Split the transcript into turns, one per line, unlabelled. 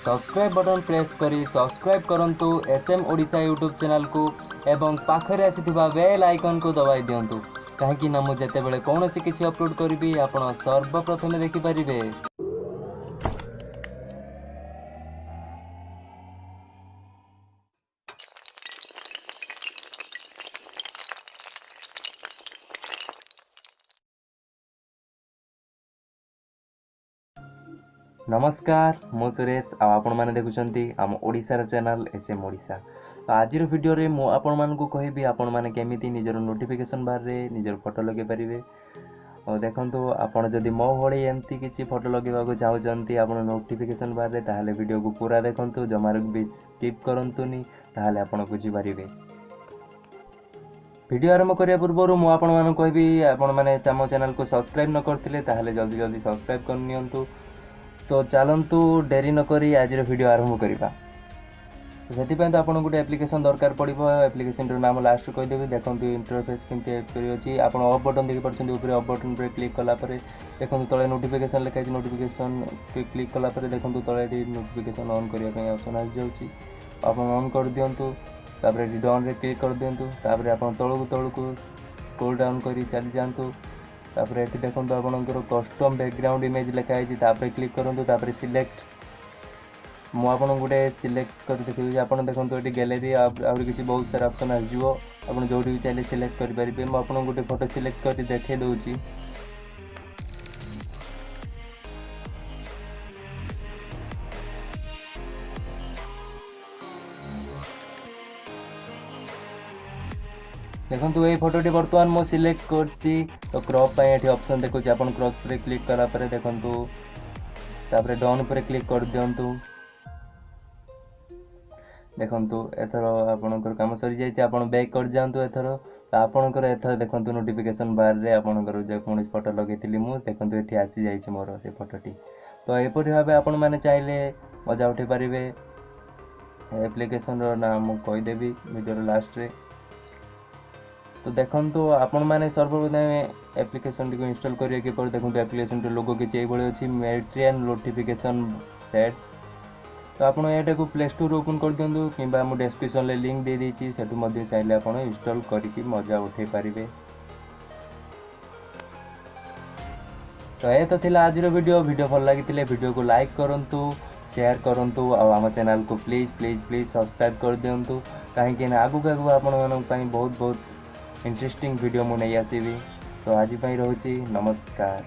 Subscribe button press करी subscribe करंतु SM Odisha YouTube channel को एवं पाखरे आसीथिबा बेल आइकन को दबाई दियंतु काहेकि ना मु जेतेबेले कोनोसी किछि अपलोड करिवि आपण सर्वप्रथमे देखि परिबे। नमस्कार मु सुरेश आपण मैंने देखुंत आम ओडिशार चैनल एसएम ओडिशा। तो आज वीडियो रे मु आपण मानकु कहबी आपण माने केमिति निजर नोटिफिकेशन बार रे निजर फोटो लगे पारिबे। और देखंतु आपण जदि मो भଳି एमती किछि फोटो लगेबाकू चाहउचंती आपण नोटिफिकेशन बार रे ताहाले वीडियो को पूरा देखंतु जमार भी स्किप करंतुनी ताहाले आपण बुझी पारिबे। वीडियो आरंभ करिया पूर्व मु आपण मानकु कहबी आपण माने आम चैनल को सब्सक्राइब न करथिले ताहाले जल्दी जल्दी सब्सक्राइब कर नियंतु। तो चलतु डेरी नक आज वीडियो आरंभ करवा। तो से तो आपको गोटे एप्लिकेशन दरकार पड़ो। एप्लिकेशन नाम लास्ट कहीदेवी। देखो इंटरफेस केमती अच्छी आप अफ बटन देखी पार्टी ऊपर अफ बटन पर क्लिक कलापर देखो तले नोटिफिकेशन लिखाई नोटिफिकेशन क्लिक कलापर देखो तले नोटिफिकेशन ऑन करने ऑप्शन आ जाऊँगी आप ऑन कर दिंतु। डन रे क्लिक कर दिंतु। आप तौक स्क्रॉल डाउन कर चली जातु। तापर ये देखो आपंकर कस्टम बैकग्राउंड इमेज लिखाई तापर क्लिक करूँ। तापर सिलेक्ट मुझे गोटे सिलेक्ट कर देखिए आप देखो ये गैलरी आहुरी किसी बहुत सारा ऑप्शन आसो आप जो भी चाहिए सिलेक्ट करेंगे। मुझे गोटे फोटो सिलेक्ट कर देखे दूसरी। देखो ये फोटोटी बर्तमान मु सिलेक्ट करची। तो क्रॉप ये ऑप्शन देखो आप क्रॉप रे क्लिक कला पर देखो तापर डन पर क्लिक कर दिंतु। देखो एथर आपणकर काम सरी जाइए आप बैक कर जातु। एथर तो आपणकर एथर देखो नोटिफिकेशन बार रे आपणकर जो कौन फोटो लगे मुझे देखो ये आसी जाइए मोर से फोटोटी। तो यहपरी भाव आपण मैंने चाहिए मजा उठे पारे। एप्लिकेशन नाम कहीदेवी वीडियो लास्ट रे। तो देखो आपण मैंने सर्वप्रथम एप्लिकेशन टी इंस्टॉल करिए कि पर देखो एप्लिकेशन टी लोगो किछि एबोले अछि मेट्रियन नोटिफिकेशन सेट। तो आपण एटा को प्ले स्टोर ओपन कर दियंतु किबा हम डिस्क्रिप्शन ले लिंक दे देछि सेटु मध्ये चाहिले आपण इंस्टॉल करिकि मजा उठे पारिबे। तो ये तो थिला आज वीडियो भल लागितिले वीडियो को लाइक करंतु शेयर करंतु और आम चैनल को प्लीज प्लीज प्लीज सब्सक्राइब कर दियंतु कहीं आगु आगु आपण मानन बहुत बहुत इंटरेस्टिंग वीडियो मुझे नहीं आसबि। तो आज रोची नमस्कार।